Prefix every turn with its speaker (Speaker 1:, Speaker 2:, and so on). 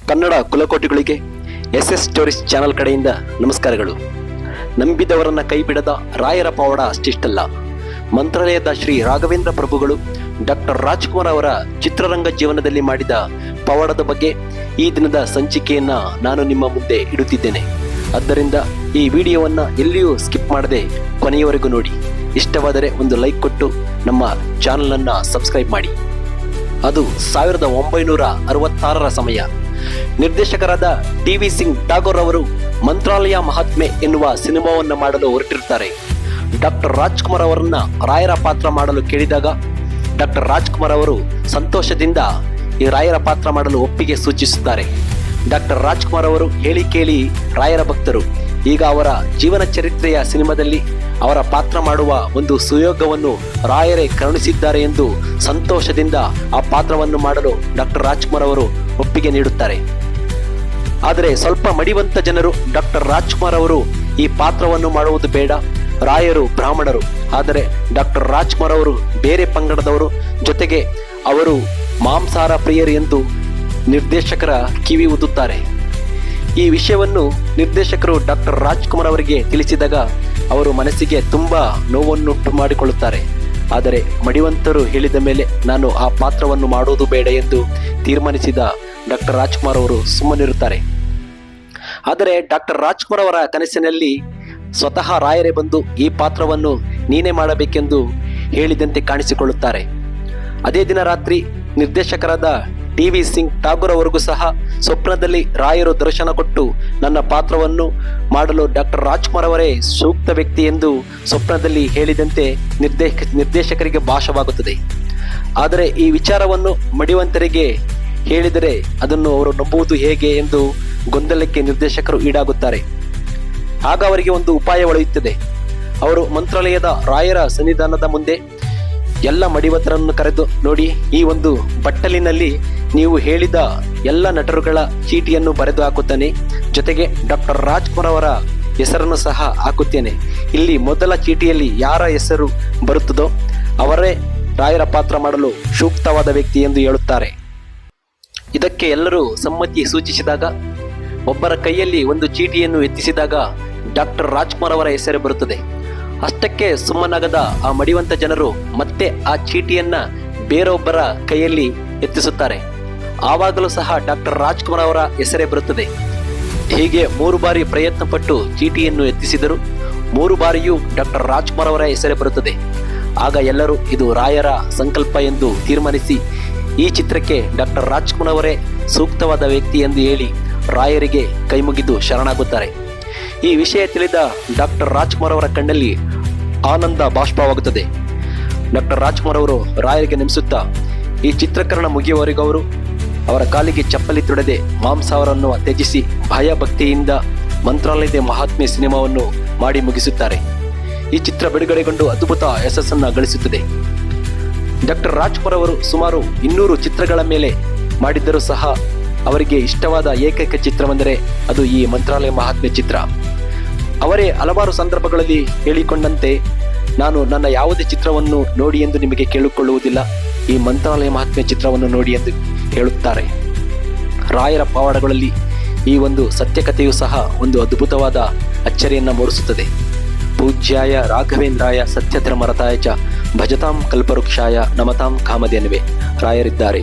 Speaker 1: Kannada ಕುಲಕೋಟಿಗಳಿಗೆ S stories channel ಕಡೆಯಿಂದ ನಮಸ್ಕಾರಗಳು. ನಂಬಿದವರನ್ನ ಕೈಬಿಡದ ರಾಯರ ಪವಾಡ ಅಷ್ಟಿಷ್ಟಲ್ಲ. ಮಂತ್ರಾಲಯದ ಶ್ರೀ ರಾಘವೇಂದ್ರ ಪ್ರಭುಗಳು ಡಾಕ್ಟರ್ ರಾಜ್ಕುಮಾರ್ ಅವರ ಚಿತ್ರರಂಗ ಜೀವನದಲ್ಲಿ ಮಾಡಿದ ಪವಾಡದ ಬಗ್ಗೆ ಈ ದಿನದ ಸಂಚಿಕೆಯನ್ನ ನಾನು ನಿಮ್ಮ ಮುಂದೆ ಇಡುತ್ತಿದ್ದೇನೆ. ಆದ್ದರಿಂದ ಈ ವಿಡಿಯೋವನ್ನ ಎಲ್ಲಿಯೂ ಸ್ಕಿಪ್ ಮಾಡದೆ ಕೊನೆಯವರೆಗೂ ನೋಡಿ. ಇಷ್ಟವಾದರೆ ಒಂದು ಲೈಕ್ ಕೊಟ್ಟು ನಮ್ಮ ಚಾನೆಲ್ ಅನ್ನ ಸಬ್ಸ್ಕ್ರೈಬ್ ಮಾಡಿ. ಅದು 1966ರ ಸಮಯ. ನಿರ್ದೇಶಕರಾದ ಟಿ.ವಿ. ಸಿಂಗ್ ಟಾಗೋರ್ ಅವರು ಮಂತ್ರಾಲಯ ಮಹಾತ್ಮೆ ಎನ್ನುವ ಸಿನಿಮಾವನ್ನು ಮಾಡಲು ಹೊರಟಿರುತ್ತಾರೆ. ಡಾಕ್ಟರ್ ರಾಜ್ಕುಮಾರ್ ಅವರನ್ನ ರಾಯರ ಪಾತ್ರ ಮಾಡಲು ಕೇಳಿದಾಗ ಡಾಕ್ಟರ್ ರಾಜ್ಕುಮಾರ್ ಅವರು ಸಂತೋಷದಿಂದ ಈ ರಾಯರ ಪಾತ್ರ ಮಾಡಲು ಒಪ್ಪಿಗೆ ಸೂಚಿಸುತ್ತಾರೆ. ಡಾಕ್ಟರ್ ರಾಜ್ಕುಮಾರ್ ಅವರು ಹೇಳಿ ಕೇಳಿ ರಾಯರ ಭಕ್ತರು. ಈಗ ಅವರ ಜೀವನ ಚರಿತ್ರೆಯ ಸಿನಿಮಾದಲ್ಲಿ ಅವರ ಪಾತ್ರ ಮಾಡುವ ಒಂದು ಸುಯೋಗವನ್ನು ರಾಯರೇ ಕರುಣಿಸಿದ್ದಾರೆ ಎಂದು ಸಂತೋಷದಿಂದ ಆ ಪಾತ್ರವನ್ನು ಮಾಡಲು ಡಾಕ್ಟರ್ ರಾಜ್ಕುಮಾರ್ ಅವರು ಒಪ್ಪಿಗೆ ನೀಡುತ್ತಾರೆ. ಆದರೆ ಸ್ವಲ್ಪ ಮಡಿವಂತ ಜನರು ಡಾಕ್ಟರ್ ರಾಜ್ಕುಮಾರ್ ಅವರು ಈ ಪಾತ್ರವನ್ನು ಮಾಡುವುದು ಬೇಡ, ರಾಯರು ಬ್ರಾಹ್ಮಣರು, ಆದರೆ ಡಾಕ್ಟರ್ ರಾಜ್ಕುಮಾರ್ ಅವರು ಬೇರೆ ಪಂಗಡದವರು, ಜೊತೆಗೆ ಅವರು ಮಾಂಸಾಹಾರ ಪ್ರಿಯರು ಎಂದು ನಿರ್ದೇಶಕರ ಕಿವಿ ಊದುತ್ತಾರೆ. ಈ ವಿಷಯವನ್ನು ನಿರ್ದೇಶಕರು ಡಾಕ್ಟರ್ ರಾಜ್ಕುಮಾರ್ ಅವರಿಗೆ ತಿಳಿಸಿದಾಗ ಅವರು ಮನಸ್ಸಿಗೆ ತುಂಬಾ ನೋವನ್ನುಂಟು ಮಾಡಿಕೊಳ್ಳುತ್ತಾರೆ. ಆದರೆ ಮಡಿವಂತರು ಹೇಳಿದ ಮೇಲೆ ನಾನು ಆ ಪಾತ್ರವನ್ನು ಮಾಡುವುದು ಬೇಡ ಎಂದು ತೀರ್ಮಾನಿಸಿದ ಡಾಕ್ಟರ್ ರಾಜ್ಕುಮಾರ್ ಅವರು ಸುಮ್ಮನಿರುತ್ತಾರೆ. ಆದರೆ ಡಾಕ್ಟರ್ ರಾಜ್ಕುಮಾರ್ ಅವರ ಕನಸಿನಲ್ಲಿ ಸ್ವತಃ ರಾಯರೇ ಬಂದು ಈ ಪಾತ್ರವನ್ನು ನೀನೇ ಮಾಡಬೇಕೆಂದು ಹೇಳಿದಂತೆ ಕಾಣಿಸಿಕೊಳ್ಳುತ್ತಾರೆ. ಅದೇ ದಿನ ರಾತ್ರಿ ನಿರ್ದೇಶಕರಾದ ಟಿ.ವಿ. ಸಿಂಗ್ ಟಾಗೋರ್ ಅವರಿಗೂ ಸಹ ಸ್ವಪ್ನದಲ್ಲಿ ರಾಯರು ದರ್ಶನ ಕೊಟ್ಟು ನನ್ನ ಪಾತ್ರವನ್ನು ಮಾಡಲು ಡಾಕ್ಟರ್ ರಾಜ್ಕುಮಾರ್ ಅವರೇ ಸೂಕ್ತ ವ್ಯಕ್ತಿ ಎಂದು ಸ್ವಪ್ನದಲ್ಲಿ ಹೇಳಿದಂತೆ ನಿರ್ದೇಶಕರಿಗೆ ಭಾಸವಾಗುತ್ತದೆ. ಆದರೆ ಈ ವಿಚಾರವನ್ನು ಮಡಿವಂತರಿಗೆ ಹೇಳಿದರೆ ಅದನ್ನು ಅವರು ನಂಬುವುದು ಹೇಗೆ ಎಂದು ಗೊಂದಲಕ್ಕೆ ನಿರ್ದೇಶಕರು ಈಡಾಗುತ್ತಾರೆ. ಆಗ ಅವರಿಗೆ ಒಂದು ಉಪಾಯ ಒಳೆಯುತ್ತದೆ. ಅವರು ಮಂತ್ರಾಲಯದ ರಾಯರ ಸನ್ನಿಧಾನದ ಮುಂದೆ ಎಲ್ಲ ಮಡಿವಂತರನ್ನು ಕರೆದು, ನೋಡಿ, ಈ ಒಂದು ಬಟ್ಟಲಿನಲ್ಲಿ ನೀವು ಹೇಳಿದ ಎಲ್ಲ ನಟರುಗಳ ಚೀಟಿಯನ್ನು ಬರೆದು ಹಾಕುತ್ತಾನೆ, ಜೊತೆಗೆ ಡಾಕ್ಟರ್ ರಾಜ್ಕುಮಾರ್ ಅವರ ಹೆಸರನ್ನು ಸಹ ಹಾಕುತ್ತೇನೆ. ಇಲ್ಲಿ ಮೊದಲ ಚೀಟಿಯಲ್ಲಿ ಯಾರ ಹೆಸರು ಬರುತ್ತದೋ ಅವರೇ ರಾಯರ ಪಾತ್ರ ಮಾಡಲು ಸೂಕ್ತವಾದ ವ್ಯಕ್ತಿ ಎಂದು ಹೇಳುತ್ತಾರೆ. ಇದಕ್ಕೆ ಎಲ್ಲರೂ ಸಮ್ಮತಿ ಸೂಚಿಸಿದಾಗ ಒಬ್ಬರ ಕೈಯಲ್ಲಿ ಒಂದು ಚೀಟಿಯನ್ನು ಎತ್ತಿಸಿದಾಗ ಡಾಕ್ಟರ್ ರಾಜ್ಕುಮಾರ್ ಅವರ ಹೆಸರು ಬರುತ್ತದೆ. ಅಷ್ಟಕ್ಕೆ ಸುಮ್ಮನಾಗದ ಆ ಮಡಿವಂತ ಜನರು ಮತ್ತೆ ಆ ಚೀಟಿಯನ್ನ ಬೇರೊಬ್ಬರ ಕೈಯಲ್ಲಿ ಎತ್ತಿಸುತ್ತಾರೆ. ಆವಾಗಲೂ ಸಹ ಡಾಕ್ಟರ್ ರಾಜ್ಕುಮಾರ್ ಅವರ ಹೆಸರೇ ಬರುತ್ತದೆ. ಹೀಗೆ 3 ಬಾರಿ ಪ್ರಯತ್ನ ಪಟ್ಟು ಚೀಟಿಯನ್ನು ಎತ್ತಿಸಿದರು. 3 ಬಾರಿಯೂ ಡಾಕ್ಟರ್ ರಾಜ್ಕುಮಾರ್ ಅವರ ಹೆಸರೇ ಬರುತ್ತದೆ. ಆಗ ಎಲ್ಲರೂ ಇದು ರಾಯರ ಸಂಕಲ್ಪ ಎಂದು ತೀರ್ಮಾನಿಸಿ ಈ ಚಿತ್ರಕ್ಕೆ ಡಾಕ್ಟರ್ ರಾಜ್ಕುಮಾರ್ ಅವರೇ ಸೂಕ್ತವಾದ ವ್ಯಕ್ತಿ ಎಂದು ಹೇಳಿ ರಾಯರಿಗೆ ಕೈಮುಗಿದು ಶರಣಾಗುತ್ತಾರೆ. ಈ ವಿಷಯ ತಿಳಿದ ಡಾಕ್ಟರ್ ರಾಜ್ಕುಮಾರ್ ಅವರ ಕಣ್ಣಲ್ಲಿ ಆನಂದ ಬಾಷ್ಪವಾಗುತ್ತದೆ. ಡಾಕ್ಟರ್ ರಾಜ್ಕುಮಾರ್ ಅವರು ರಾಯರಿಗೆ ನೆನೆಸುತ್ತಾ ಈ ಚಿತ್ರೀಕರಣ ಮುಗಿಯುವವರೆಗೂ ಅವರು ಅವರ ಕಾಲಿಗೆ ಚಪ್ಪಲಿ ತೊಡೆದೆ ಮಾಂಸಾಹಾರವನ್ನು ತ್ಯಜಿಸಿ ಭಯ ಭಕ್ತಿಯಿಂದ ಮಂತ್ರಾಲಯದ ಮಹಾತ್ಮೆ ಸಿನಿಮಾವನ್ನು ಮಾಡಿ ಮುಗಿಸುತ್ತಾರೆ. ಈ ಚಿತ್ರ ಬಿಡುಗಡೆಗೊಂಡು ಅದ್ಭುತ ಯಶಸ್ಸನ್ನು ಗಳಿಸುತ್ತದೆ. ಡಾಕ್ಟರ್ ರಾಜ್ಕುಮಾರ್ ಅವರು ಸುಮಾರು 200 ಚಿತ್ರಗಳ ಮೇಲೆ ಮಾಡಿದ್ದರೂ ಸಹ ಅವರಿಗೆ ಇಷ್ಟವಾದ ಏಕೈಕ ಚಿತ್ರವೆಂದರೆ ಅದು ಈ ಮಂತ್ರಾಲಯ ಮಹಾತ್ಮೆ ಚಿತ್ರ. ಅವರೇ ಹಲವಾರು ಸಂದರ್ಭಗಳಲ್ಲಿ ಹೇಳಿಕೊಂಡಂತೆ, ನಾನು ನನ್ನ ಯಾವುದೇ ಚಿತ್ರವನ್ನು ನೋಡಿ ಎಂದು ನಿಮಗೆ ಕೇಳಿಕೊಳ್ಳುವುದಿಲ್ಲ, ಈ ಮಂತ್ರಾಲಯ ಮಹಾತ್ಮೆ ಚಿತ್ರವನ್ನು ನೋಡಿ ಎಂದು ಹೇಳುತ್ತಾರೆ. ರಾಯರ ಪವಾಡಗಳಲ್ಲಿ ಈ ಒಂದು ಸತ್ಯಕಥೆಯೂ ಸಹ ಒಂದು ಅದ್ಭುತವಾದ ಅಚ್ಚರಿಯನ್ನು ಮೂಡಿಸುತ್ತದೆ. ಪೂಜ್ಯಾಯ ರಾಘವೇಂದ್ರಾಯ ಸತ್ಯಧರ್ಮರತಾಯ ಚ ಭಜತಾಂ ಕಲ್ಪವೃಕ್ಷಾಯ ನಮತಾಂ ಕಾಮಧೇನುವೆ ರಾಯರಿದ್ದಾರೆ.